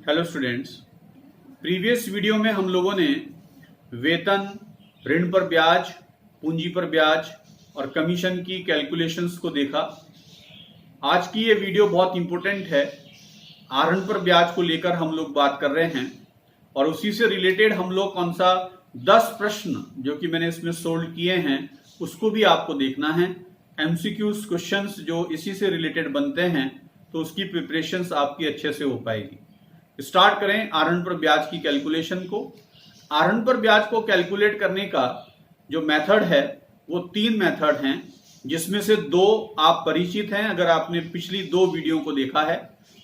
Hello students, previous video में हम लोगों ने वेतन, ऋण पर ब्याज, पूंजी पर ब्याज और कमीशन की कैलकुलेशंस को देखा। आज की ये वीडियो बहुत इंपॉर्टेंट है। आहरण पर ब्याज को लेकर हम लोग बात कर रहे हैं और उसी से रिलेटेड हम लोग कौन सा 10 प्रश्न जो कि मैंने इसमें सोल्व किए हैं उसको भी आपको देखना है। एमसीक्यूज क्वेश्चंस जो इसी से रिलेटेड बनते हैं तो उसकी प्रिपरेशंस आपकी अच्छे से हो पाएगी। स्टार्ट करें आहरण पर ब्याज की कैलकुलेशन को। आहरण पर ब्याज को कैलकुलेट करने का जो मेथड है वो 3 मेथड हैं, जिसमें से 2 आप परिचित हैं अगर आपने पिछली 2 वीडियो को देखा है।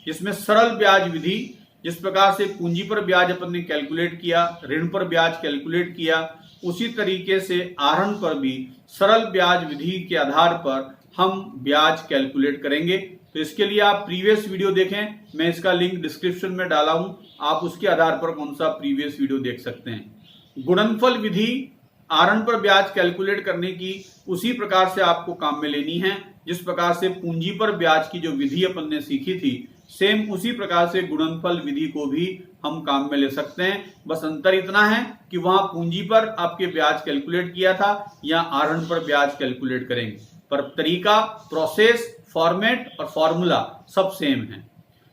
जिसमें सरल ब्याज विधि, जिस प्रकार से पूंजी पर ब्याज अपन ने कैलकुलेट किया, ऋण पर ब्याज कैलकुलेट किया, उसी तरीके से आहरण पर भी सरल ब्याज विधि के आधार पर हम ब्याज कैलकुलेट करेंगे। तो इसके लिए आप प्रीवियस वीडियो देखें, मैं इसका लिंक डिस्क्रिप्शन में डाला हूं, आप उसके आधार पर कौन सा प्रीवियस वीडियो देख सकते हैं। गुणनफल विधि आहरण पर ब्याज कैलकुलेट करने की उसी प्रकार से आपको काम में लेनी है जिस प्रकार से पूंजी पर ब्याज की जो विधि अपन ने सीखी थी, सेम उसी प्रकार से गुणनफल विधि को भी हम काम में ले सकते हैं। बस अंतर इतना है कि वहां पूंजी पर आपके ब्याज कैलकुलेट किया था या आहरण पर ब्याज कैलकुलेट करेंगे, पर तरीका, प्रोसेस, फॉर्मेट और फॉर्मूला सब सेम है।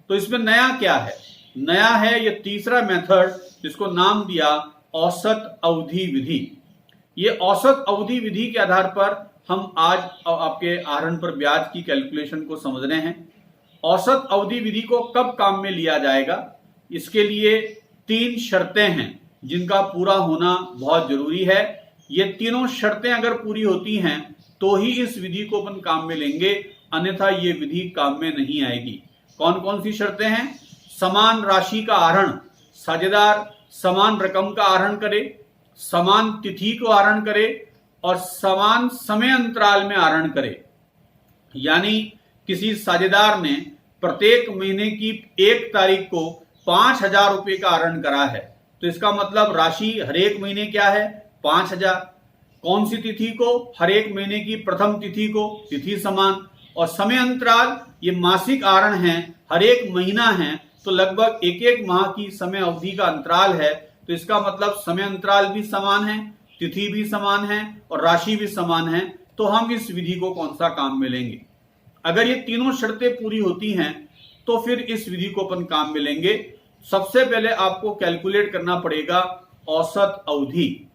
तो इसमें नया क्या है? नया है ये तीसरा मेथड जिसको नाम दिया औसत अवधि विधि। ये औसत अवधि विधि के आधार पर हम आज आपके आहरण पर ब्याज की कैलकुलेशन को समझ रहे हैं। औसत अवधि विधि को कब काम में लिया जाएगा, इसके लिए 3 शर्तें हैं जिनका पूरा होना बहुत जरूरी है। ये तीनों शर्तें अगर पूरी होती हैं तो ही इस विधि को अपन काम में लेंगे, अन्यथा ये विधि काम में नहीं आएगी। कौन कौन सी शर्तें हैं? समान राशि का आहरण, साझेदार समान रकम का आहरण करे, समान तिथि को आहरण करे और समान समय अंतराल में आहरण करे। यानी किसी साझेदार ने प्रत्येक महीने की 1 तारीख को 5,000 रुपए का आहरण करा है, तो इसका मतलब राशि हर एक महीने क्या है? 5,000। कौन सी तिथि को? हर एक महीने की प्रथम तिथि को, तिथि समान। और समय अंतराल, ये मासिक आहरण है, हर एक महीना है, तो लगभग 1-1 माह की समय अवधि का अंतराल है, तो इसका मतलब समय अंतराल भी समान है, तिथि भी समान है और राशि भी समान है। तो हम इस विधि को कौन सा काम में लेंगे? अगर ये तीनों शर्तें पूरी होती हैं तो फिर इस विधि को अपन काम में लेंगे। सबसे पहले आपको कैलकुलेट करना पड़ेगा औसत अवधि,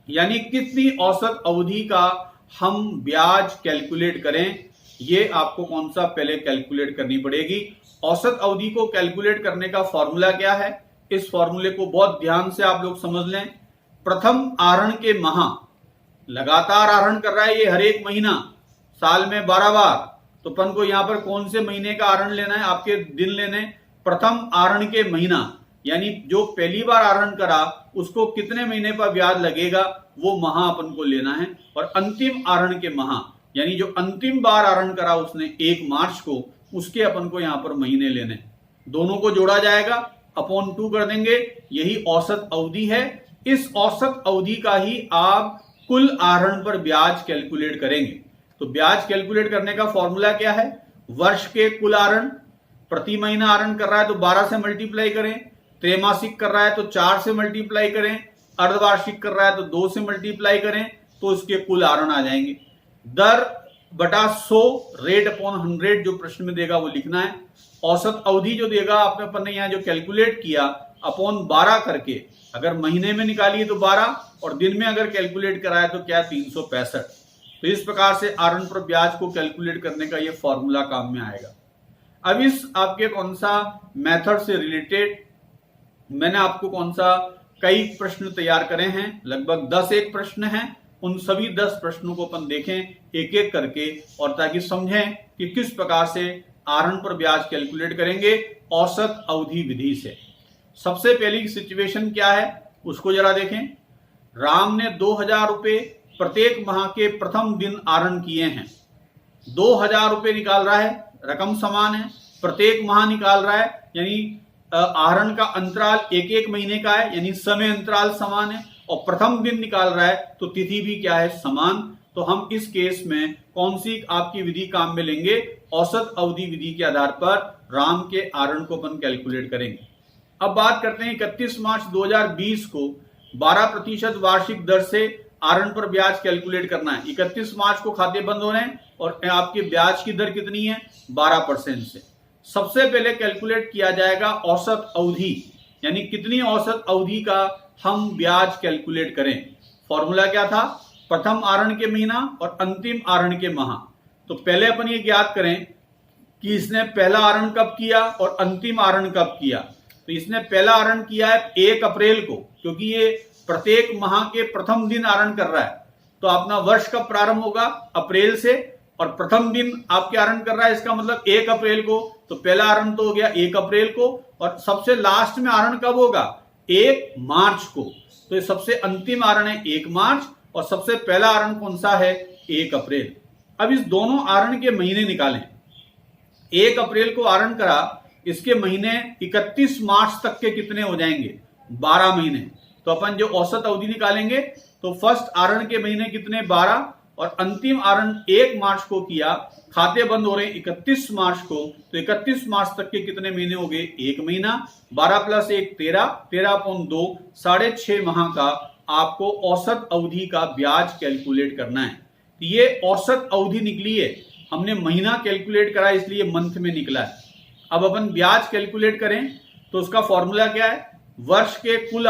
यानी कितनी औसत अवधि का हम ब्याज कैलकुलेट करें, ये आपको कौन सा पहले कैलकुलेट करनी पड़ेगी। औसत अवधि को कैलकुलेट करने का फॉर्मूला क्या है, इस फॉर्मूले को बहुत ध्यान से आप लोग समझ लें। प्रथम आहरण के माह, लगातार आहरण कर रहा है ये हर एक महीना, साल में 12 बार, तो अपन को यहां पर कौन से महीने का आहरण लेना है, आपके दिन लेने। प्रथम आहरण के महीना यानी जो पहली बार आहरण करा उसको कितने महीने पर ब्याज लगेगा वो माह अपन को लेना है। और अंतिम आहरण के माह यानी जो अंतिम बार आहरण करा उसने 1 मार्च को, उसके अपन को यहां पर महीने लेने। दोनों को जोड़ा जाएगा, अपॉन 2 कर देंगे, यही औसत अवधि है। इस औसत अवधि का ही आप कुल आहरण पर ब्याज कैलकुलेट करेंगे। तो ब्याज कैलकुलेट करने का फॉर्मूला क्या है? वर्ष के कुल आहरण, प्रति महीना आहरण कर रहा है तो 12 से मल्टीप्लाई करें, त्रैमासिक कर रहा है तो 4 से मल्टीप्लाई करें, अर्धवार्षिक कर रहा है तो 2 से मल्टीप्लाई करें, तो इसके कुल आहरण आ जाएंगे। दर बटा 100, रेट अपॉन 100 जो प्रश्न में देगा वो लिखना है। औसत अवधि जो देगा आपने अपन ने यहां जो कैलकुलेट किया अपॉन 12 करके, अगर महीने में निकालिए तो 12 और दिन में अगर कैलकुलेट कराए तो क्या 365। तो इस प्रकार से आहरण पर ब्याज को कैलकुलेट करने का ये फॉर्मूला काम में आएगा। अब इस आपके कौन सा मेथड से रिलेटेड मैंने आपको कौन सा कई प्रश्न तैयार करे हैं, लगभग 10 प्रश्न हैं। उन सभी 10 प्रश्नों को अपन देखें एक एक करके, और ताकि समझें कि किस प्रकार से आहरण पर ब्याज कैलकुलेट करेंगे औसत अवधि विधि से। सबसे पहली सिचुएशन क्या है उसको जरा देखें। राम ने 2,000 रुपए प्रत्येक माह के प्रथम दिन आहरण किए हैं। 2,000 रुपए निकाल रहा है, रकम समान है, प्रत्येक माह निकाल रहा है, यानी आहरण का अंतराल 1-1 महीने का है, यानी समय अंतराल समान है, और प्रथम दिन निकाल रहा है तो तिथि भी क्या है? समान। तो हम इस केस में कौन सी आपकी विधि काम में लेंगे? औसत अवधि विधि के आधार पर राम के आहरण को अपन कैलकुलेट करेंगे। अब बात करते हैं 31 मार्च 2020 को 12% वार्षिक दर से आहरण पर ब्याज कैलकुलेट करना है। 31 मार्च को खाते बंद हो रहे हैं और आपके ब्याज की दर कितनी है? 12% से। सबसे पहले कैलकुलेट किया जाएगा औसत अवधि, यानी कितनी औसत अवधि का हम ब्याज कैलकुलेट करें। फॉर्मूला क्या था? प्रथम आहरण के महीना और अंतिम आहरण के माह। तो पहले अपन ये ज्ञात करें कि इसने पहला आहरण कब किया और अंतिम आहरण कब किया। तो इसने पहला आहरण किया है 1 अप्रैल को, क्योंकि ये प्रत्येक माह के प्रथम दिन आहरण कर रहा है। तो अपना वर्ष कब प्रारंभ होगा? अप्रैल से, और प्रथम दिन आपके आहरण कर रहा है, इसका मतलब 1 अप्रैल को। तो पहला आहरण तो हो गया 1 अप्रैल को, और सबसे लास्ट में आहरण कब होगा? 1 मार्च को। तो ये सबसे अंतिम आहरण है 1 मार्च, और सबसे पहला आहरण कौन सा है? 1 अप्रैल। अब इस दोनों आहरण के महीने निकालें। 1 अप्रैल को आहरण करा, इसके महीने 31 मार्च तक के कितने हो जाएंगे? 12 महीने। तो अपन जो औसत अवधि निकालेंगे, तो फर्स्ट आहरण के महीने कितने? 12, और अंतिम आहरण 1 मार्च को किया, खाते बंद हो रहे 31 मार्च को, तो 31 मार्च तक के कितने महीने हो गए? 1 महीना। 12 + 1 13, 13/2 6.5 माह का आपको औसत अवधि का ब्याज कैलकुलेट करना है। तो ये औसत अवधि निकली है, हमने महीना कैलकुलेट करा इसलिए मंथ में निकला है। अब अपन ब्याज कैलकुलेट करें तो उसका फॉर्मूला क्या है? वर्ष के कुल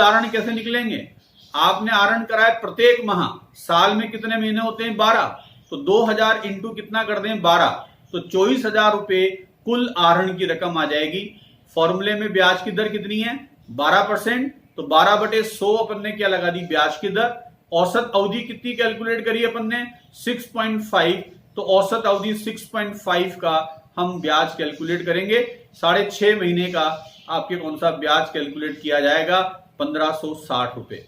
आहरण कैसे निकलेंगे? आपने आहरण करा है प्रत्येक माह, साल में कितने महीने होते हैं? 12। तो 2000 इंटू कितना कर दें? 12। तो 24,000 रुपए कुल आहरण की रकम आ जाएगी। फॉर्मूले में ब्याज की दर कितनी है? 12%। तो 12/100 अपन ने क्या लगा दी? ब्याज की दर। औसत अवधि कितनी कैलकुलेट करी अपन ने? 6.5। तो औसत अवधि 6.5 का हम ब्याज कैलकुलेट करेंगे। 6.5 महीने का आपके कौन सा ब्याज कैलकुलेट किया जाएगा? 1560 रुपए।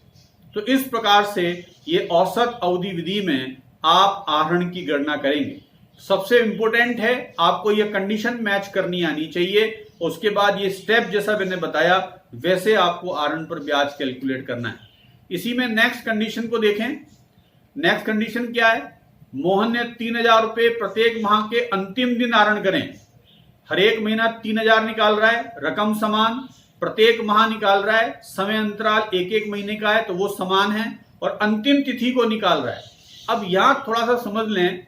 तो इस प्रकार से ये औसत अवधि विधि में आप आहरण की गणना करेंगे। सबसे इंपॉर्टेंट है आपको ये कंडीशन मैच करनी आनी चाहिए। उसके बाद ये स्टेप जैसा मैंने बताया वैसे आपको आहरण पर ब्याज कैलकुलेट करना है। इसी में नेक्स्ट कंडीशन को देखें। नेक्स्ट कंडीशन क्या है? मोहन ने 3000 रुपए प्रत्येक माह के अंतिम दिन आहरण करें। हर एक महीना 3000 निकाल रहा है, रकम समान। प्रत्येक माह निकाल रहा है, समय अंतराल 1-1 महीने का है, तो वो समान है, और अंतिम तिथि को निकाल रहा है। अब यहां थोड़ा सा समझ लें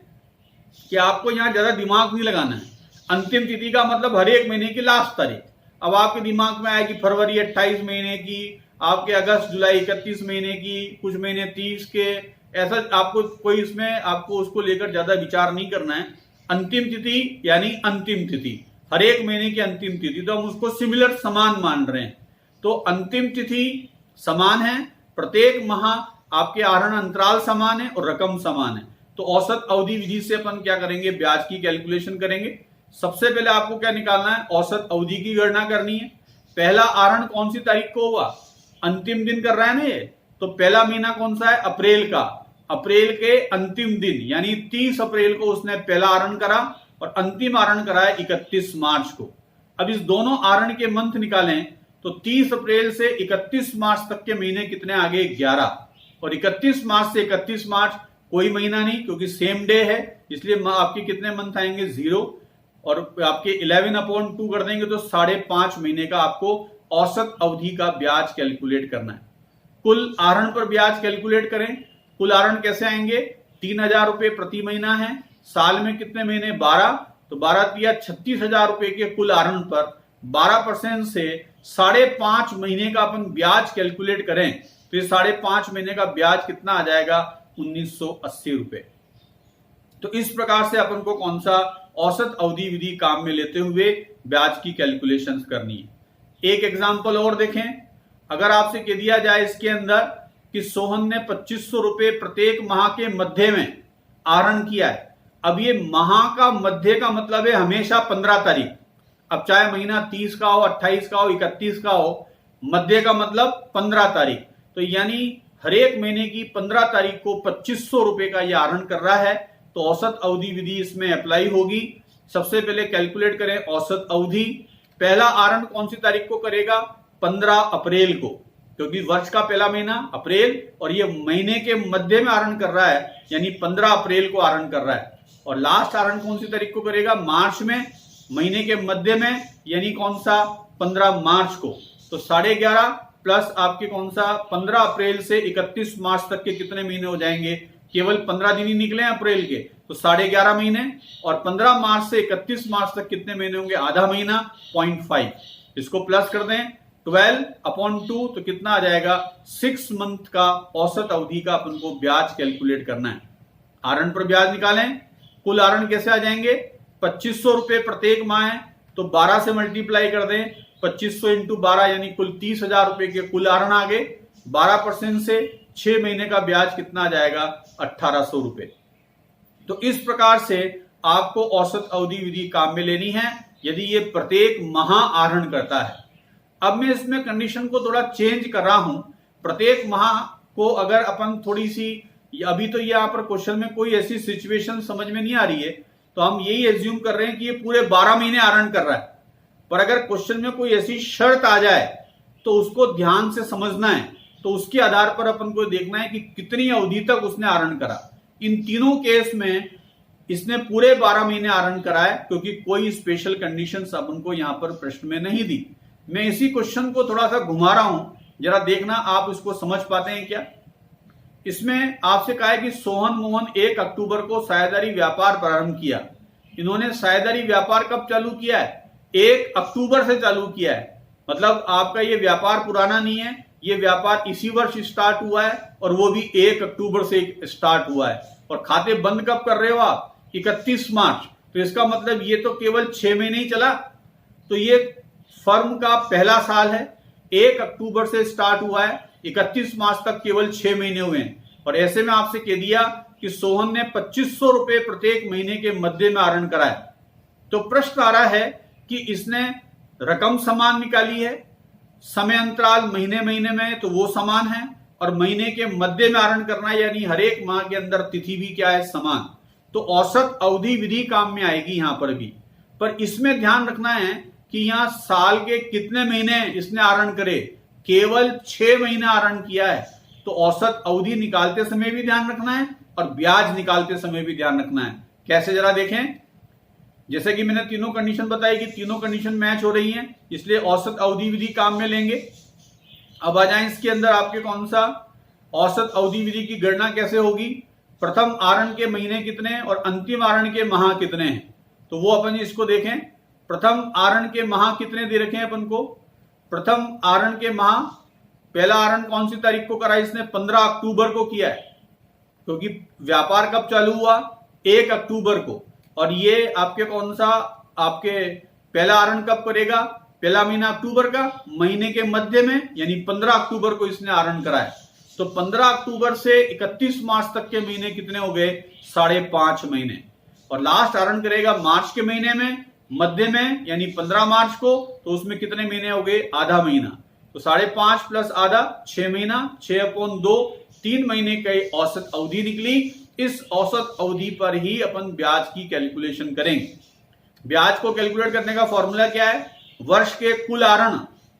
कि आपको यहां ज्यादा दिमाग नहीं लगाना है। अंतिम तिथि का मतलब हर एक महीने की लास्ट तारीख। अब आपके दिमाग में आएगी फरवरी 28 महीने की, आपके अगस्त जुलाई 31 महीने की, कुछ महीने 30 के, ऐसा आपको कोई इसमें आपको उसको लेकर ज्यादा विचार नहीं करना है। अंतिम तिथि यानी अंतिम तिथि, हर एक महीने की अंतिम तिथि, तो हम उसको सिमिलर समान मान रहे हैं। तो अंतिम तिथि समान है, प्रत्येक माह आपके आहरण अंतराल समान है और रकम समान है। तो औसत अवधि विधि से अपन क्या करेंगे? ब्याज की कैलकुलेशन करेंगे। सबसे पहले आपको क्या निकालना है? औसत अवधि की गणना करनी है। पहला आहरण कौन सी तारीख को हुआ? अंतिम दिन कर रहा है ना ये, तो पहला महीना कौन सा है? अप्रैल का। अप्रैल के अंतिम दिन यानी 30 अप्रैल को उसने पहला आहरण करा, और अंतिम आहरण करा है 31 मार्च को। अब इस दोनों आहरण के मंथ निकालें तो 30 अप्रैल से 31 मार्च तक के महीने कितने आ गए? 11। और 31 मार्च से 31 मार्च कोई महीना नहीं, क्योंकि सेम डे है, इसलिए आपके कितने मंथ आएंगे? 0। और आपके 11/2 कर देंगे तो 5.5 महीने का आपको औसत अवधि का ब्याज कैलकुलेट करना है। कुल आहरण पर ब्याज कैलकुलेट करें। कुल आहरण कैसे आएंगे? 3000 रुपए प्रति महीना है, साल में कितने महीने? 12। तो 12 × 36,000 रुपए के कुल आहरण पर 12% से 5.5 महीने का अपन ब्याज कैलकुलेट करें तो ये 5.5 महीने का ब्याज कितना आ जाएगा? 1980 रुपए। तो इस प्रकार से अपन को कौन सा औसत अवधि विधि काम में लेते हुए ब्याज की कैलकुलेशंस करनी है। एक एग्जांपल और देखें। अगर आपसे कह दिया जाए इसके अंदर कि सोहन ने 2500 रुपए प्रत्येक माह के मध्य में आहरण किया है। अब ये माह का मध्य का मतलब है हमेशा 15 तारीख। अब चाहे महीना 30 का हो, 28 का हो, 31 का हो, मध्य का मतलब 15 तारीख। तो यानी हर एक महीने की 15 तारीख को 2500 रुपए का यह आहरण कर रहा है। तो औसत अवधि विधि इसमें अप्लाई होगी। सबसे पहले कैलकुलेट करें औसत अवधि। पहला आहरण कौन सी तारीख को करेगा? 15 अप्रैल को, क्योंकि वर्ष का पहला महीना अप्रैल और ये महीने के मध्य में आहरण कर रहा है, यानी 15 अप्रैल को आहरण कर रहा है। और लास्ट आहरण कौन सी तारीख को करेगा? मार्च में, महीने के मध्य में, यानी कौन सा? 15 मार्च को, तो 11.5 प्लस आपके कौन सा 15 अप्रैल से 31 मार्च तक के कितने महीने हो जाएंगे? केवल 15 दिन ही निकले हैं अप्रैल के, तो 11.5 महीने, और 15 मार्च से 31 मार्च तक कितने महीने होंगे? आधा महीना, 0.5। इसको प्लस कर दें 12/2, तो कितना आ जाएगा? 6 मंथ का औसत अवधि का अपन को ब्याज कैलकुलेट करना है। आरण पर ब्याज निकालें, कुल आरण कैसे आ जाएंगे? 2500 रुपए प्रत्येक माह है, तो 12 से मल्टीप्लाई कर दें, 2500 इंटू 12 यानी कुल 30,000 रुपए के कुल आरण आ गए। 12% से 6 महीने का ब्याज कितना आ जाएगा? 1800 रुपए। तो इस प्रकार से आपको औसत अवधि विधि काम में लेनी है यदि ये प्रत्येक माह आहरण करता है। अब मैं इसमें कंडीशन को थोड़ा चेंज कर रहा हूं। प्रत्येक माह को अगर अपन थोड़ी सी, अभी तो यहाँ पर क्वेश्चन में कोई ऐसी सिचुएशन समझ में नहीं आ रही है, तो हम यही एज्यूम कर रहे हैं कि ये पूरे 12 महीने आहरण कर रहा है। पर अगर क्वेश्चन में कोई ऐसी शर्त आ जाए तो उसको ध्यान से समझना है, तो उसके आधार पर अपन को देखना है कि कितनी अवधि तक उसने आहरण करा। इन तीनों केस में इसने पूरे 12 महीने आहरण करा है, क्योंकि कोई स्पेशल कंडीशन अपन को यहां पर प्रश्न में नहीं दी। मैं इसी क्वेश्चन को थोड़ा सा घुमा रहा हूं, जरा देखना आप इसको समझ पाते हैं क्या। इसमें आपसे कहा है कि सोहन मोहन 1 अक्टूबर को साझेदारी व्यापार प्रारंभ किया। इन्होंने साझेदारी व्यापार कब चालू किया है? 1 अक्टूबर से चालू किया है। मतलब आपका ये व्यापार पुराना नहीं है, ये व्यापार इसी वर्ष स्टार्ट हुआ है, और वो भी 1 अक्टूबर से स्टार्ट हुआ है। और खाते बंद कब कर रहे हो आप? 31 मार्च। तो इसका मतलब ये तो केवल 6 महीने ही चला। तो ये फर्म का पहला साल है, 1 अक्टूबर से स्टार्ट हुआ है, 31 मार्च तक केवल 6 महीने हुए हैं। और ऐसे में आपसे कह दिया कि सोहन ने 2500 रुपए प्रत्येक महीने के मध्य में आहरण कराया। तो प्रश्न आ रहा है कि इसने रकम समान निकाली है, समय अंतराल महीने महीने में तो वो समान है, और महीने के मध्य में आहरण करना है, यानी हर एक माह के अंदर तिथि भी क्या है? समान। तो औसत अवधि विधि काम में आएगी यहां पर भी। पर इसमें ध्यान रखना है कि यहां साल के कितने महीने इसने आहरण करे? केवल 6 महीने आहरण किया है। तो औसत अवधि निकालते समय भी ध्यान रखना है और ब्याज निकालते समय भी ध्यान रखना है। कैसे? जरा देखें। जैसे कि मैंने तीनों कंडीशन बताई कि तीनों कंडीशन मैच हो रही हैं, इसलिए औसत अवधि विधि काम में लेंगे। अब आ जाएं इसके अंदर आपके कौन सा औसत अवधि विधि की गणना कैसे होगी? प्रथम आहरण के महीने कितने और अंतिम आहरण के माह कितने हैं, तो वो अपन इसको देखें। प्रथम आहरण के माह कितने दे रखे हैं अपन को? प्रथम आहरण के माह, पहला आहरण कौन सी तारीख को करा? इसने 15 अक्टूबर को किया है, क्योंकि व्यापार कब चालू हुआ? 1 अक्टूबर को। और ये आपके कौन सा आपके पहला आहरण कब करेगा? पहला महीना अक्टूबर का, महीने के मध्य में, यानी 15 अक्टूबर को इसने आहरण कराया। तो 15 अक्टूबर से 31 मार्च तक के महीने कितने हो गए? 5.5 महीने। और लास्ट आहरण करेगा मार्च के महीने में, मध्य में, यानी 15 मार्च को, तो उसमें कितने महीने हो गए? आधा महीना। तो 5.5 प्लस आधा 6 महीना, 6/2, 3 महीने की औसत अवधि निकली। इस औसत अवधि पर ही अपन ब्याज की कैलकुलेशन करेंगे। ब्याज को कैलकुलेट करने का फॉर्मूला क्या है? वर्ष के कुल आहरण।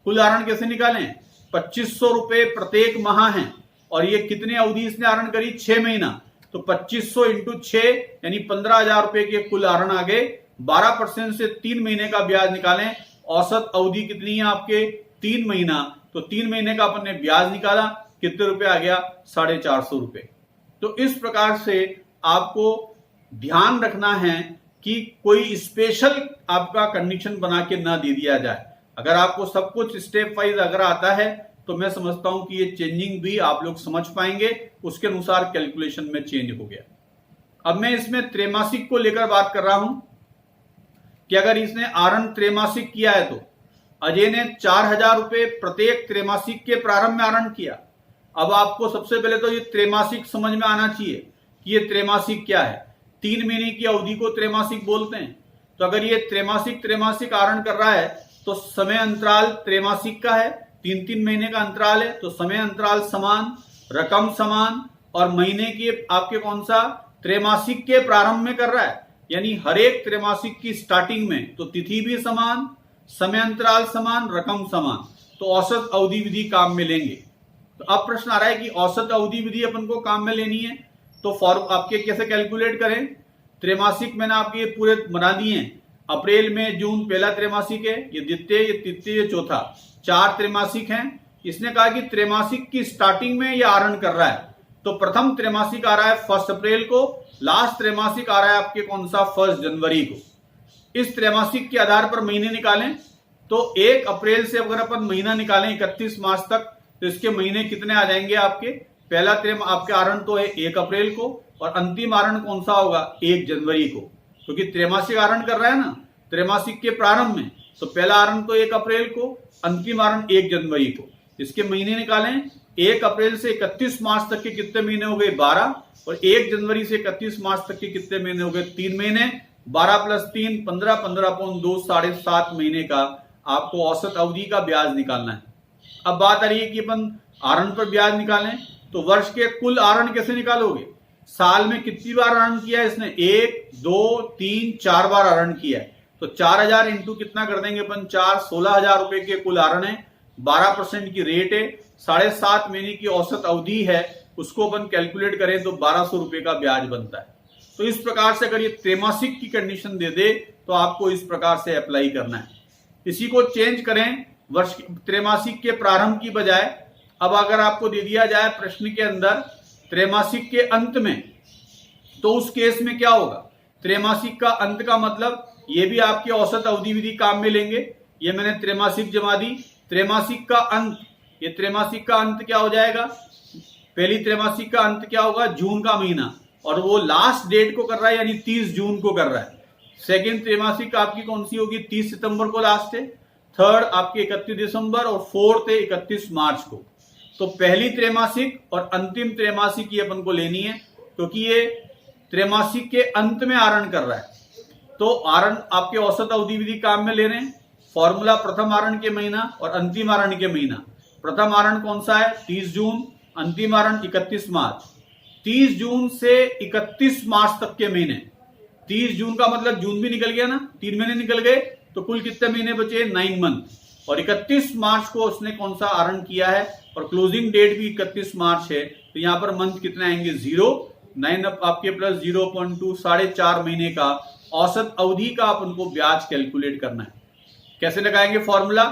कुल आहरण कैसे निकालें? 2500 रुपए प्रत्येक माह है, और ये कितने अवधि इसने आहरण करी? 6 महीना। तो 2500 इंटू 6 यानी 15,000 रुपए के कुल आहरण आ गए। 12% से 3 महीने का ब्याज निकालें। औसत अवधि कितनी है आपके? 3 महीना। तो 3 महीने का अपन ने ब्याज निकाला, कितने रुपए आ गया? 450 रुपए। तो इस प्रकार से आपको ध्यान रखना है कि कोई स्पेशल आपका कंडीशन बना के ना दे दिया जाए। अगर आपको सब कुछ स्टेप वाइज अगर आता है तो मैं समझता हूं कि ये चेंजिंग भी आप लोग समझ पाएंगे, उसके अनुसार कैलकुलेशन में चेंज हो गया। अब मैं इसमें त्रैमासिक को लेकर बात कर रहा हूं कि अगर इसने आहरण त्रैमासिक किया है तो अजय ने 4,000 रुपए प्रत्येक त्रैमासिक के प्रारंभ में आहरण किया। अब आपको सबसे पहले तो ये त्रैमासिक समझ में आना चाहिए कि ये त्रैमासिक क्या है। 3 महीने की अवधि को त्रैमासिक बोलते हैं। तो अगर ये त्रैमासिक आहरण कर रहा है तो समय अंतराल त्रैमासिक का है, 3-3 महीने का अंतराल है, तो समय अंतराल समान, रकम समान, और महीने की आपके कौन सा? त्रैमासिक के प्रारंभ में कर रहा है, यानी हर एक त्रैमासिक की स्टार्टिंग में। तो तिथि भी समान, समय अंतराल समान, रकम समान, तो औसत अवधि विधि काम में लेंगे। तो अब प्रश्न आ रहा है कि औसत अवधि विधि अपन को काम में लेनी है, तो फॉर्म आपके कैसे कैलकुलेट करें? त्रैमासिक मैंने आपके पूरे बना दिए हैं। अप्रैल में जून पहला त्रैमासिक है, ये द्वितीय, ये तृतीय, ये चौथा, 4 त्रैमासिक हैं। इसने कहा कि त्रैमासिक की स्टार्टिंग में ये आहरण कर रहा है, तो प्रथम त्रैमासिक आ रहा है 1 अप्रैल को, लास्ट त्रैमासिक आ रहा है आपके कौन सा 1 जनवरी को। इस त्रैमासिक के आधार पर महीने निकालें तो 1 अप्रैल से अगर अपन महीना निकालें 31 मार्च तक, तो इसके महीने कितने आ जाएंगे आपके? पहला आपके आहरण तो है 1 अप्रैल को, और अंतिम आहरण कौन सा होगा? 1 जनवरी को, क्योंकि त्रैमासिक आहरण कर रहा है ना त्रैमासिक के प्रारंभ में, तो पहला आहरण तो 1 अप्रैल को, अंतिम आहरण 1 जनवरी को। इसके महीने निकालें, 1 अप्रैल से 31 मार्च तक के कितने महीने हो गए? 12, और 1 जनवरी से 31 मार्च तक के कितने महीने हो गए? 3 महीने। 12 + 3 15, 15/2 7.5 महीने का आपको औसत अवधि का ब्याज निकालना है। अब बात आ रही है कि अपन आहरण पर ब्याज निकालें, तो वर्ष के कुल आहरण कैसे निकालोगे? साल में कितनी बार आहरण किया है इसने? 1, 2, 3, 4 बार आहरण किया है, तो 4000 इंटू कितना कर देंगे अपन? 4, 16,000 रुपए के कुल आहरण है, 12% की रेट है, 7.5 महीने की औसत अवधि है, उसको अपन कैलकुलेट करें तो 1200 रुपए का ब्याज बनता है। तो इस प्रकार से अगर ये त्रैमासिक की कंडीशन दे दे तो आपको इस प्रकार से अप्लाई करना है। इसी को चेंज करें वर्ष त्रैमासिक के प्रारंभ की बजाय, अब अगर आपको दे दिया जाए प्रश्न के अंदर त्रैमासिक के अंत में, तो उस केस में क्या होगा? त्रैमासिक का अंत का मतलब ये भी आपके औसत अवधि विधि काम में लेंगे। ये मैंने त्रैमासिक जमा दी, त्रैमासिक का अंत, ये त्रैमासिक का अंत क्या हो जाएगा? पहली त्रैमासिक का अंत क्या होगा? जून का महीना, और वो लास्ट डेट को कर रहा है यानी 30 जून को कर रहा है। सेकेंड त्रैमासिक आपकी कौन सी होगी? 30 सितंबर को लास्ट है, थर्ड आपके 31 दिसंबर, और फोर्थ है 31 मार्च को। तो पहली त्रैमासिक और अंतिम त्रैमासिक ये अपन को लेनी है, क्योंकि ये त्रैमासिक के अंत में आहरण कर रहा है। तो आहरण आपके औसत अवधि विधि काम में ले रहे हैं। फॉर्मूला प्रथम आहरण के महीना और अंतिम आहरण के महीना। प्रथम आहरण कौन सा है? 30 जून, अंतिम आहरण 31 मार्च। 30 जून से 31 मार्च तक के महीने, 30 जून का मतलब जून भी निकल गया ना, 3 महीने निकल गए, तो कुल कितने महीने बचे? 9 मंथ। और 31 मार्च को उसने कौन सा आहरण किया है, और क्लोजिंग डेट भी 31 मार्च है, तो यहां पर मंथ कितने आएंगे? 0, 9 आपके प्लस 0.2, 4.5 महीने का औसत अवधि का अपन को ब्याज कैलकुलेट करना है। कैसे लगाएंगे फॉर्मूला?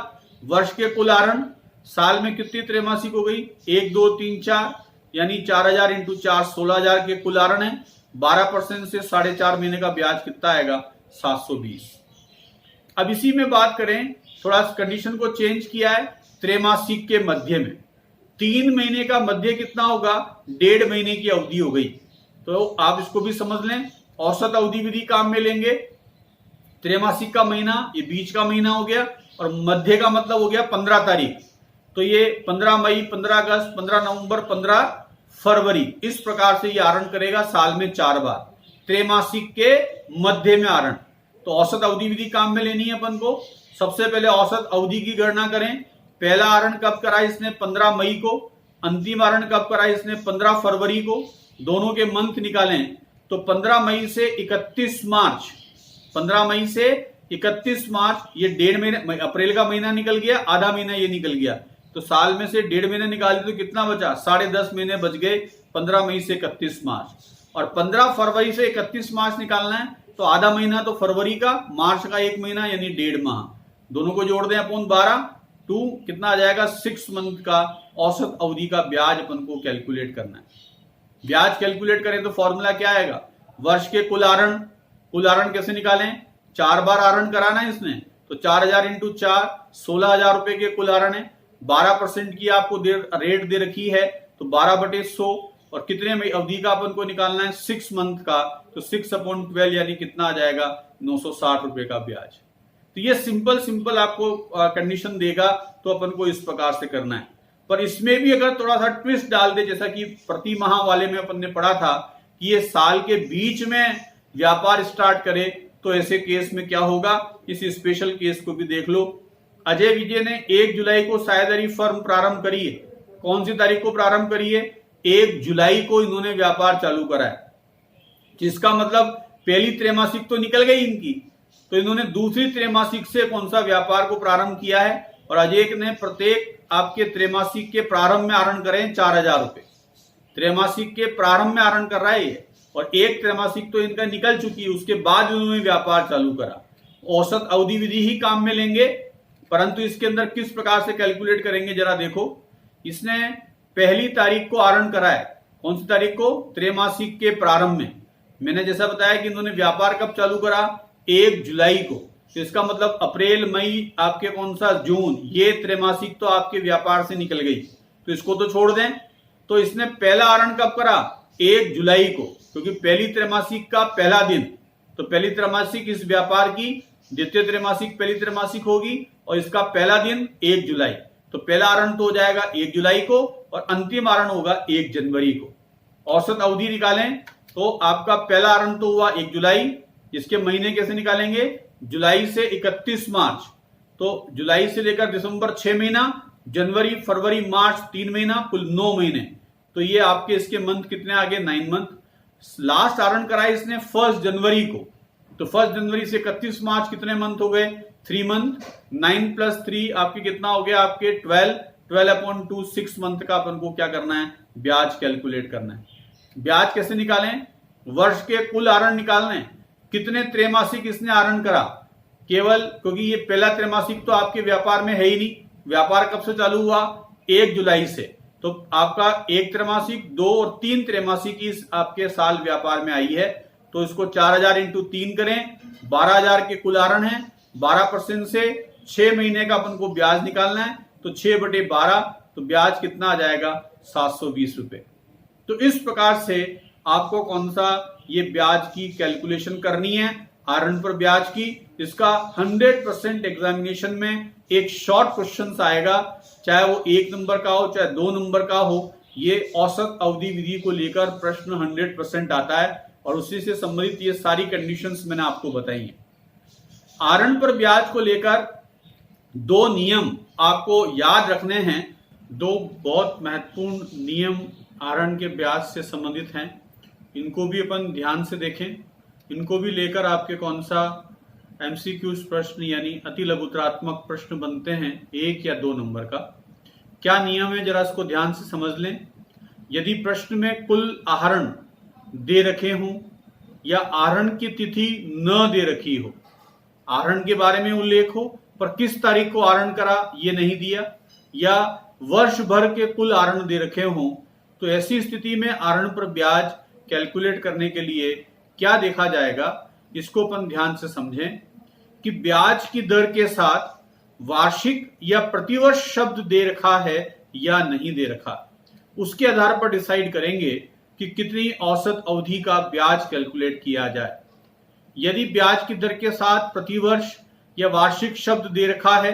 वर्ष के कुल आहरण, साल में कितनी त्रैमासिक हो गई? 1, 2, 3, 4, यानी 4000 इंटू 4 16,000 के कुल आहरण है। 12% से 4.5 महीने का ब्याज कितना आएगा? 720। अब इसी में बात करें, थोड़ा कंडीशन को चेंज किया है त्रैमासिक के मध्य में। 3 महीने का मध्य कितना होगा? 1.5 महीने की अवधि हो गई। तो आप इसको भी समझ लें, औसत अवधि विधि काम में लेंगे। त्रैमासिक का महीना ये बीच का महीना हो गया, और मध्य का मतलब हो गया 15 तारीख। तो ये 15 मई, 15 अगस्त, 15 नवंबर, 15 फरवरी, इस प्रकार से ये आहरण करेगा साल में 4 बार। त्रैमासिक के मध्य में आहरण। तो औसत अवधि विधि काम में लेनी है अपन को। सबसे पहले औसत अवधि की गणना करें। पहला आहरण कब करा इसने? 15 मई को। अंतिम आहरण कब करा इसने? 15 फरवरी को। दोनों के मंथ निकालें तो 15 मई से 31 मार्च, 15 मई से 31 मार्च, ये 1.5 महीने, अप्रैल का महीना निकल गया, आधा महीना ये निकल गया, तो साल में से 1.5 महीने निकाल दिए तो कितना बचा? 10.5 महीने बच गए 15 मई से 31 मार्च। और 15 फरवरी से 31 मार्च निकालना है, तो आधा महीना तो फरवरी का, मार्च का 1 महीना, यानी 1.5 माह। दोनों को जोड़ दें अपन 12, 2 कितना आ जाएगा? 6 मंथ का औसत अवधि का ब्याज अपन को कैलकुलेट करना है। ब्याज कैलकुलेट करें तो फॉर्मूला क्या आएगा? वर्ष के कुल आहरण। कुल आहरण कैसे निकालें? 4 बार आहरण कराना है इसने, तो 4000 इंटू 4 16,000 रुपए के कुल आहरण है। 12% की आपको रेट दे रखी है, तो 12/100, और कितने में अवधि का अपन को निकालना है? 6 मंथ का, तो 6/12 यानी कितना आ जाएगा? 960 रुपए का ब्याज। तो ये सिंपल आपको कंडीशन देगा, तो अपन को इस प्रकार से करना है। पर इसमें भी अगर थोड़ा सा ट्विस्ट डाल दे, जैसा कि प्रति माह वाले में अपन ने पढ़ा था कि ये साल के बीच में व्यापार स्टार्ट करे, तो ऐसे केस में क्या होगा? इस स्पेशल केस को भी देख लो। अजय विजय ने 1 जुलाई को साझेदारी फर्म प्रारंभ करी है। कौन सी तारीख को प्रारंभ करी है? 1 जुलाई को इन्होंने व्यापार चालू करा है, जिसका मतलब पहली त्रैमासिक तो निकल गई इनकी, तो इन्होंने दूसरी त्रैमासिक से कौन सा व्यापार को प्रारंभ किया है। और अजय ने प्रत्येक आपके त्रैमासिक के प्रारंभ में आहरण करे 4000 रुपए। त्रैमासिक के प्रारंभ में आहरण कर रहा है ये, और एक त्रैमासिक तो इनका निकल चुकी है, उसके बाद उन्होंने व्यापार चालू करा। औसत अवधि विधि ही काम में लेंगे, परंतु इसके अंदर किस प्रकार से कैलकुलेट करेंगे जरा देखो। इसने पहली तारीख को आहरण करा है, कौन सी तारीख को? त्रैमासिक के प्रारंभ में। मैंने जैसा बताया कि इन्होंने व्यापार कब चालू करा? 1 जुलाई को। तो इसका मतलब अप्रैल, मई, आपके कौन सा, जून, ये त्रैमासिक तो आपके व्यापार से निकल गई, तो इसको तो छोड़ दें। तो इसने पहला आहरण कब करा? 1 जुलाई को, क्योंकि पहली त्रैमासिक का पहला दिन, तो पहली त्रैमासिक इस व्यापार की द्वितीय त्रैमासिक पहली त्रैमासिक होगी और इसका पहला दिन 1 जुलाई। तो पहला आहरण तो हो जाएगा 1 जुलाई को और अंतिम आहरण होगा 1 जनवरी को। औसत अवधि निकालें तो आपका पहला आहरण तो हुआ 1 जुलाई, इसके महीने कैसे निकालेंगे? जुलाई से 31 मार्च, तो जुलाई से लेकर दिसंबर 6 महीना, जनवरी, फरवरी, मार्च 3 महीना, कुल 9 महीने। तो ये आपके इसके मंथ कितने आ गए? 9 मंथ। लास्ट आहरण कराए इसने 1 जनवरी को, तो 1 जनवरी से 31 मार्च कितने मंथ हो गए? 3 मंथ। 9 + 3 आपके कितना हो गया? आपके 12/2 6 मंथ का अपन को क्या करना है? ब्याज कैलकुलेट करना है। ब्याज कैसे निकालें? वर्ष के कुल आहरण निकालने। कितने त्रैमासिक इसने आहरण करा? केवल, क्योंकि ये पहला त्रैमासिक तो आपके व्यापार में है ही नहीं। व्यापार कब से चालू हुआ? 1 जुलाई से। तो आपका 1 त्रैमासिक, 2 और 3 त्रैमासिक इस आपके साल व्यापार में आई है। तो इसको 4000 × 3 करें, 12000 के कुल आहरण है। 12% से 6 महीने का अपन को ब्याज निकालना है, तो 6/12, तो ब्याज कितना आ जाएगा? 720 रुपए। तो इस प्रकार से आपको कौन सा ये ब्याज की कैलकुलेशन करनी है, आहरण पर ब्याज की। इसका 100% एग्जामिनेशन में एक शॉर्ट क्वेश्चन आएगा, चाहे वो 1 नंबर का हो चाहे 2 नंबर का हो। ये औसत अवधि विधि को लेकर प्रश्न 100% आता है और उसी से संबंधित ये सारी कंडीशंस मैंने आपको बताई हैं। आहरण पर ब्याज को लेकर 2 नियम आपको याद रखने हैं। 2 बहुत महत्वपूर्ण नियम आहरण के ब्याज से संबंधित हैं, इनको भी अपन ध्यान से देखें। इनको भी लेकर आपके कौन सा MCQs प्रश्न यानी अति लघुतरात्मक प्रश्न बनते हैं 1 या 2 नंबर का। क्या नियम है जरा इसको ध्यान से समझ लें। यदि प्रश्न में कुल आहरण दे रखे हों या आहरण की तिथि न दे रखी हो, आहरण के बारे में उल्लेख हो पर किस तारीख को आहरण करा ये नहीं दिया, या वर्ष भर के कुल आहरण दे रखे हों, तो ऐसी स्थिति में आहरण पर ब्याज कैलकुलेट करने के लिए क्या देखा जाएगा, इसको अपन ध्यान से समझें कि ब्याज की दर के साथ वार्षिक या प्रतिवर्ष शब्द दे रखा है या नहीं दे रखा, उसके आधार पर डिसाइड करेंगे कि कितनी औसत अवधि का ब्याज कैलकुलेट किया जाए। यदि ब्याज की दर के साथ प्रतिवर्ष या वार्षिक शब्द दे रखा है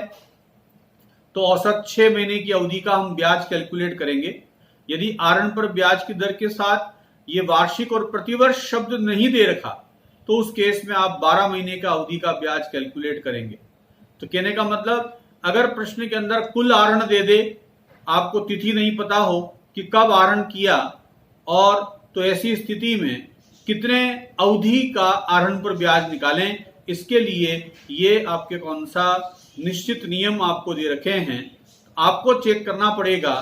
तो औसत 6 महीने की अवधि का हम ब्याज कैलकुलेट करेंगे। यदि आहरण पर ब्याज की दर के साथ ये वार्षिक और प्रतिवर्ष शब्द नहीं दे रखा तो उस केस में आप 12 महीने का अवधि का ब्याज कैलकुलेट करेंगे। तो कहने का मतलब, अगर प्रश्न के अंदर कुल आहरण दे दे, आपको तिथि नहीं पता हो कि कब आहरण किया, और तो ऐसी स्थिति में कितने अवधि का आहरण पर ब्याज निकालें, इसके लिए ये आपके कौन सा निश्चित नियम आपको दे रखे हैं। आपको चेक करना पड़ेगा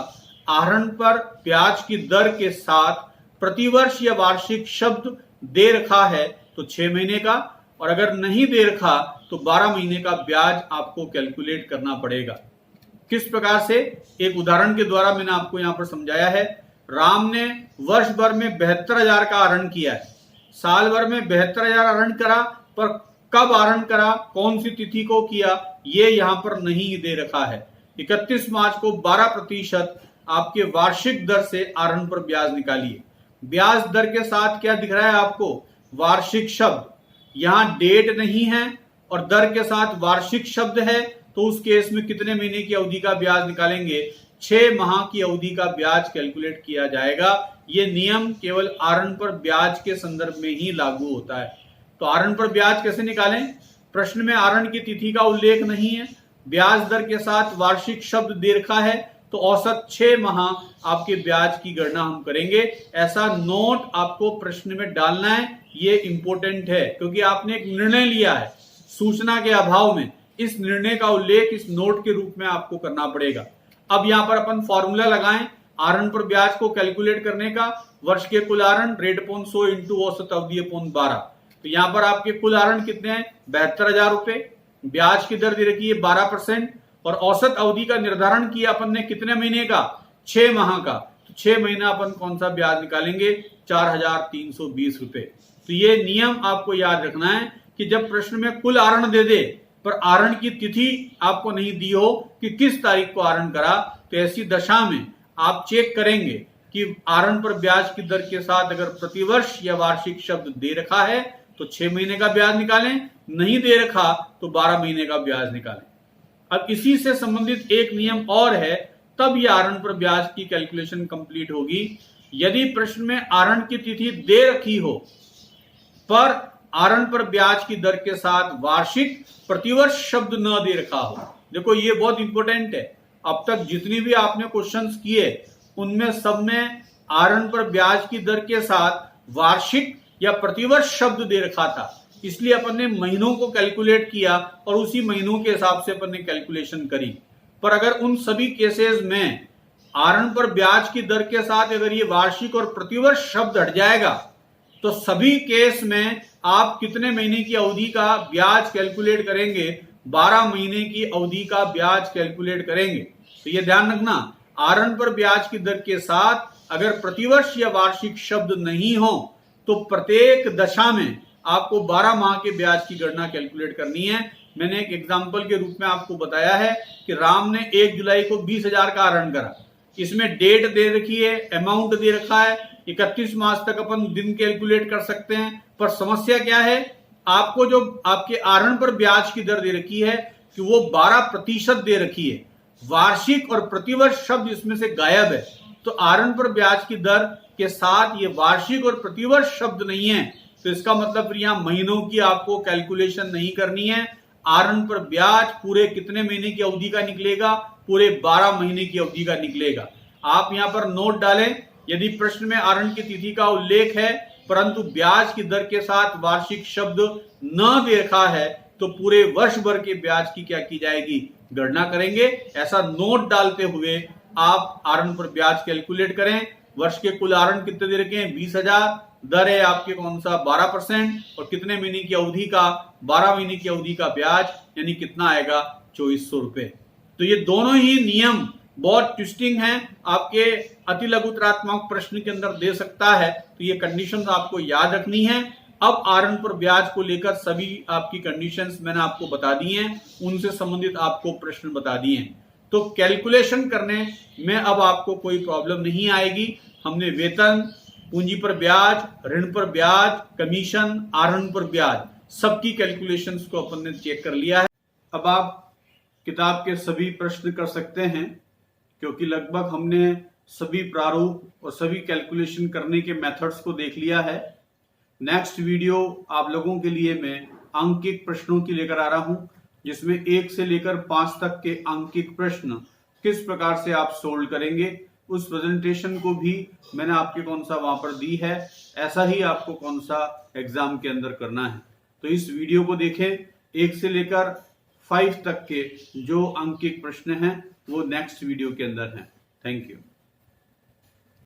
आहरण पर ब्याज की दर के साथ प्रतिवर्ष या वार्षिक शब्द दे रखा है तो 6 महीने का, और अगर नहीं दे रखा तो 12 महीने का ब्याज आपको कैलकुलेट करना पड़ेगा। किस प्रकार से? एक उदाहरण के द्वारा मैंने आपको यहां पर समझाया है। राम ने वर्ष भर में 72,000 का आहरण किया है, साल भर में 72,000 आहरण करा, पर कब आहरण करा, कौन सी तिथि को किया, ये यहां पर नहीं दे रखा है। 31 मार्च को 12% आपके वार्षिक दर से आहरण पर ब्याज निकालिए। ब्याज दर के साथ क्या दिख रहा है आपको? वार्षिक शब्द। यहां डेट नहीं है और दर के साथ वार्षिक शब्द है, तो उस केस में कितने महीने की अवधि का ब्याज निकालेंगे? 6 माह की अवधि का ब्याज कैलकुलेट किया जाएगा। ये नियम केवल आहरण पर ब्याज के संदर्भ में ही लागू होता है। तो आहरण पर ब्याज कैसे निकालें? प्रश्न में आहरण की तिथि का उल्लेख नहीं है, ब्याज दर के साथ वार्षिक शब्द दे रखा है, तो औसत 6 माह आपके ब्याज की गणना हम करेंगे। ऐसा नोट आपको प्रश्न में डालना है, ये इंपॉर्टेंट है, क्योंकि आपने एक निर्णय लिया है सूचना के अभाव में। इस निर्णय का उल्लेख इस नोट के रूप में आपको करना पड़ेगा। अब यहां पर अपन फॉर्मूला लगाएं आहरण पर ब्याज को कैलकुलेट करने का। वर्ष के कुल आहरण रेट अपॉन 100 इंटू औसत अवधि अपॉन 12। तो यहां पर आपके कुल आहरण कितने हैं? 72,000 रुपए। ब्याज की दर दे रखी है 12% और औसत अवधि का निर्धारण किया अपन ने कितने महीने का? 6 माह का। तो 6 महीना अपन कौन सा ब्याज निकालेंगे? 4,320 रुपए। तो ये नियम आपको याद रखना है कि जब प्रश्न में कुल आहरण दे दे पर आहरण की तिथि आपको नहीं दी हो कि किस तारीख को आहरण करा, तो ऐसी दशा में आप चेक करेंगे कि आहरण पर ब्याज की दर के साथ अगर प्रतिवर्ष या वार्षिक शब्द दे रखा है तो 6 महीने का ब्याज निकालें, नहीं दे रखा तो 12 महीने का ब्याज निकालें। अब इसी से संबंधित एक नियम और है, तब यह आहरण पर ब्याज की कैलकुलेशन कंप्लीट होगी यदि प्रश्न में आहरण की तिथि दे रखी हो पर आहरण पर ब्याज की दर के साथ वार्षिक प्रतिवर्ष शब्द न दे रखा हो। देखो ये बहुत इंपॉर्टेंट है। अब तक जितनी भी आपने क्वेश्चंस किए उनमें सब में आहरण पर ब्याज की दर के साथ वार्षिक या प्रतिवर्ष शब्द दे रखा था, इसलिए अपन ने महीनों को कैलकुलेट किया और उसी महीनों के हिसाब से अपन ने कैलकुलेशन करी। पर अगर उन सभी केसेस में आहरण पर ब्याज की दर के साथ अगर ये वार्षिक और प्रतिवर्ष शब्द हट जाएगा तो सभी केस में आप कितने महीने की अवधि का ब्याज कैलकुलेट करेंगे? 12 महीने की अवधि का ब्याज कैलकुलेट करेंगे। तो ये ध्यान रखना, आहरण पर ब्याज की दर के साथ अगर प्रतिवर्ष या वार्षिक शब्द नहीं हो तो प्रत्येक दशा में आपको 12 माह के ब्याज की गणना कैलकुलेट करनी है। मैंने एक एग्जांपल के रूप में आपको बताया है कि राम ने 1 जुलाई को 20,000 का आहरण करा। इसमें डेट दे रखी है, अमाउंट दे रखा है, 31 मार्च तक अपन दिन कैलकुलेट कर सकते हैं। पर समस्या क्या है, आपको जो आपके आहरण पर ब्याज की दर दे रखी है कि वो 12% दे रखी है, वार्षिक और प्रतिवर्ष शब्द इसमें से गायब है। तो आहरण पर ब्याज की दर के साथ ये वार्षिक और प्रतिवर्ष शब्द नहीं है, तो इसका मतलब फिर यहां महीनों की आपको कैलकुलेशन नहीं करनी है। आहरण पर ब्याज पूरे कितने महीने की अवधि का निकलेगा? पूरे 12 महीने की अवधि का निकलेगा। आप यहां पर नोट डालें, यदि प्रश्न में आहरण की तिथि का उल्लेख है परंतु ब्याज की दर के साथ वार्षिक शब्द न दे रखा है तो पूरे वर्ष भर के ब्याज की क्या की जाएगी? गणना करेंगे। ऐसा नोट डालते हुए आप आहरण पर ब्याज कैलकुलेट करें। वर्ष के कुल आहरण कितने दे रखे हैं? 20,000। दर है आपके कौन सा? 12% और कितने महीने की अवधि का? 12 महीने की अवधि का ब्याज, यानी कितना आएगा? 2400 रुपए। तो ये दोनों ही नियम बहुत ट्विस्टिंग हैं, आपके अति लघुतरात्मक प्रश्न के अंदर दे सकता है, तो ये कंडीशंस आपको याद रखनी है। अब आहरण पर ब्याज को लेकर सभी आपकी कंडीशंस मैंने आपको बता दी हैं, उनसे संबंधित आपको प्रश्न बता दिए हैं। तो कैलकुलेशन करने में अब आपको कोई प्रॉब्लम नहीं आएगी। हमने वेतन, पूंजी पर ब्याज, ऋण पर ब्याज, कमीशन, आहरण पर ब्याज, सबकी कैलकुलेशंस को अपन ने चेक कर लिया है। अब आप किताब के सभी प्रश्न कर सकते हैं क्योंकि लगभग हमने सभी प्रारूप और सभी कैलकुलेशन करने के मेथड्स को देख लिया है। नेक्स्ट वीडियो आप लोगों के लिए मैं अंकित प्रश्नों की लेकर आ रहा हूं, जिसमें 1 से लेकर 5 तक के अंकित प्रश्न किस प्रकार से आप सोल्व करेंगे, उस प्रेजेंटेशन को भी मैंने आपके कौन सा वहां पर दी है। ऐसा ही आपको कौन सा एग्जाम के अंदर करना है। तो इस वीडियो को देखें। 1 से लेकर 5 तक के जो अंकित प्रश्न हैं वो नेक्स्ट वीडियो के अंदर हैं। Thank you.